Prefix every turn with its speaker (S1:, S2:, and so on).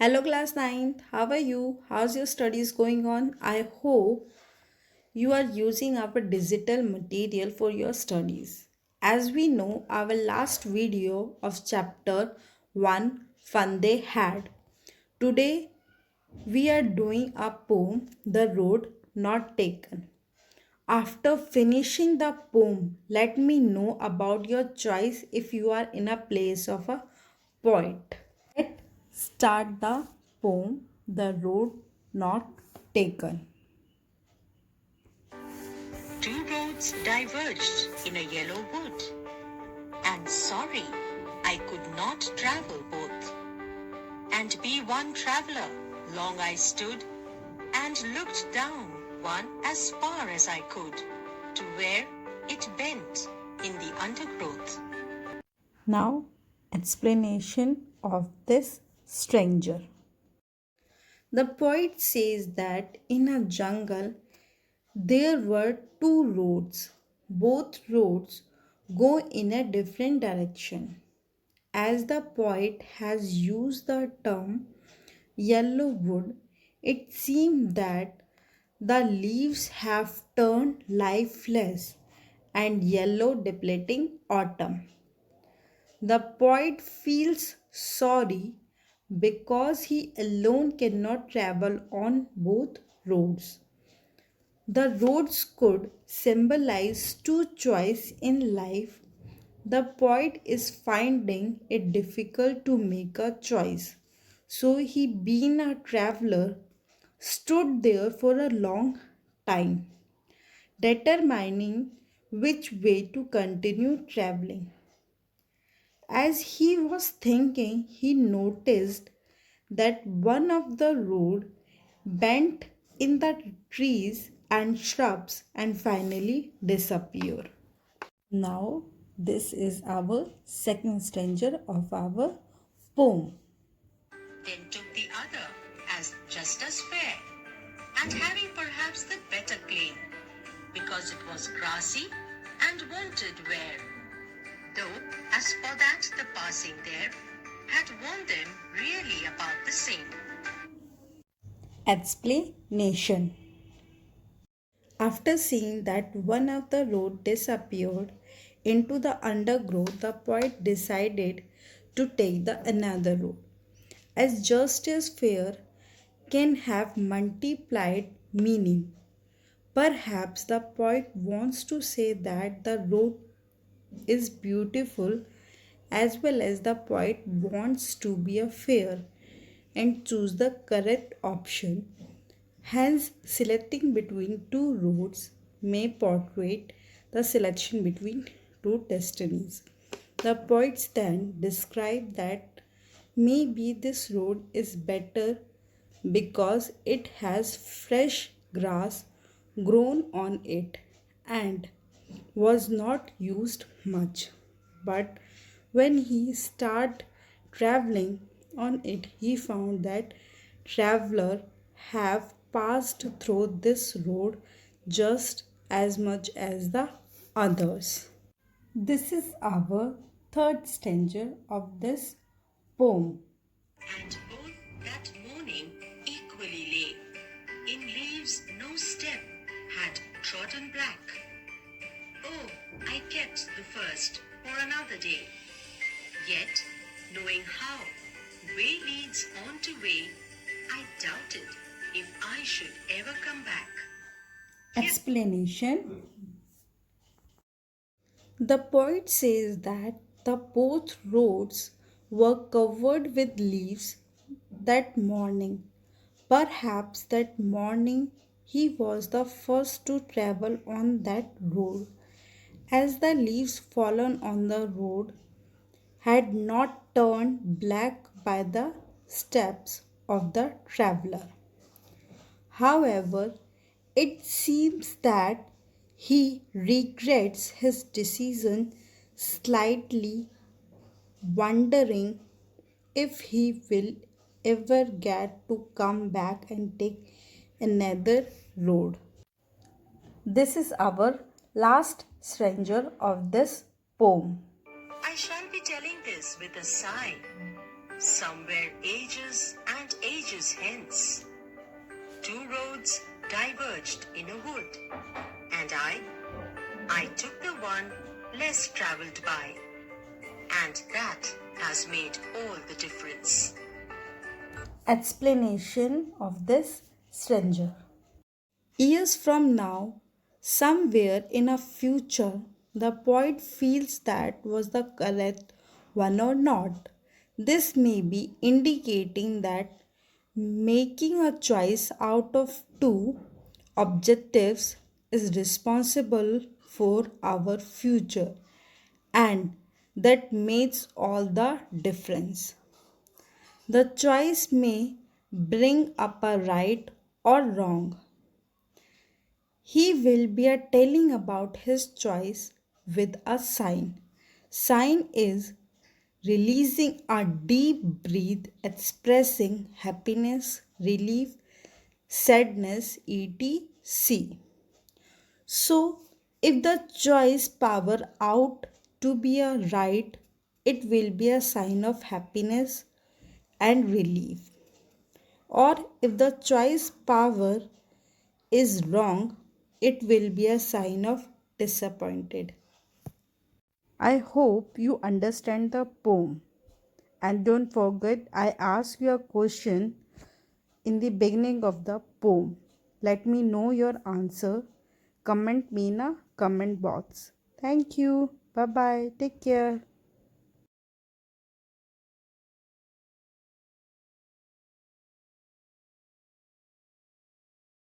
S1: Hello, class 9th. How are you? How's your studies going on? I hope you are using our digital material for your studies. As we know, our last video of chapter 1 Fun They Had. Today, we are doing a poem, The Road Not Taken. After finishing the poem, let me know about your choice if you are in a place of a poet. Let's start the poem The Road Not Taken.
S2: Two roads diverged in a yellow wood, and sorry, I could not travel both. And be one traveler, long I stood, and looked down one as far as I could, to where it bent in the undergrowth.
S1: Now, explanation of this stranger. The poet says that in a jungle there were two roads. Both roads go in a different direction. As the poet has used the term yellow wood, it seems that the leaves have turned lifeless and yellow depleting autumn. The poet feels sorry because he alone cannot travel on both roads. The roads could symbolize two choices in life. The poet is finding it difficult to make a choice. So he, being a traveler, stood there for a long time, determining which way to continue traveling. As he was thinking, he noticed that one of the road bent in the trees and shrubs and finally disappeared. Now, this is our second stranger of our poem.
S2: Then took the other as just as fair, and having perhaps the better claim, because it was grassy and wanted wear. Though, as for that, the passing there had warned them really about the same.
S1: Explanation. After seeing that one of the road disappeared into the undergrowth, the poet decided to take the another road. As justice fair can have multiplied meaning. Perhaps the poet wants to say that the road is beautiful as well as the poet wants to be a fair and choose the correct option. Hence, selecting between two roads may portray the selection between two destinies. The poets then describe that maybe this road is better because it has fresh grass grown on it and was not used much. But when he started traveling on it, he found that travelers have passed through this road just as much as the others. This is our third stanza of this poem.
S2: And both that morning equally lay, in leaves no step had trodden black. Oh, I kept the first for another day. Yet, knowing how way leads on to way, I doubted if I should ever come back.
S1: Explanation. The poet says that the both roads were covered with leaves that morning. Perhaps that morning he was the first to travel on that road, as the leaves fallen on the road had not turned black by the steps of the traveler. However, it seems that he regrets his decision slightly, wondering if he will ever get to come back and take another road. This is our last stranger of this poem.
S2: I shall be telling this with a sigh. Somewhere ages and ages hence. Two roads diverged in a wood, and I took the one less traveled by, and that has made all the difference.
S1: Explanation of this stranger. Years from now, somewhere in a future, the poet feels that was the correct one or not. This may be indicating that making a choice out of two objectives is responsible for our future, and that makes all the difference. The choice may bring up a right or wrong. He will be a telling about his choice with a sign. Sign is releasing a deep breath, expressing happiness, relief, sadness, etc. So, if the choice power out to be a right, it will be a sign of happiness and relief. Or if the choice power is wrong, it will be a sign of disappointed. I hope you understand the poem. And don't forget, I asked you a question in the beginning of the poem. Let me know your answer. Comment me in a comment box. Thank you. Bye bye. Take care.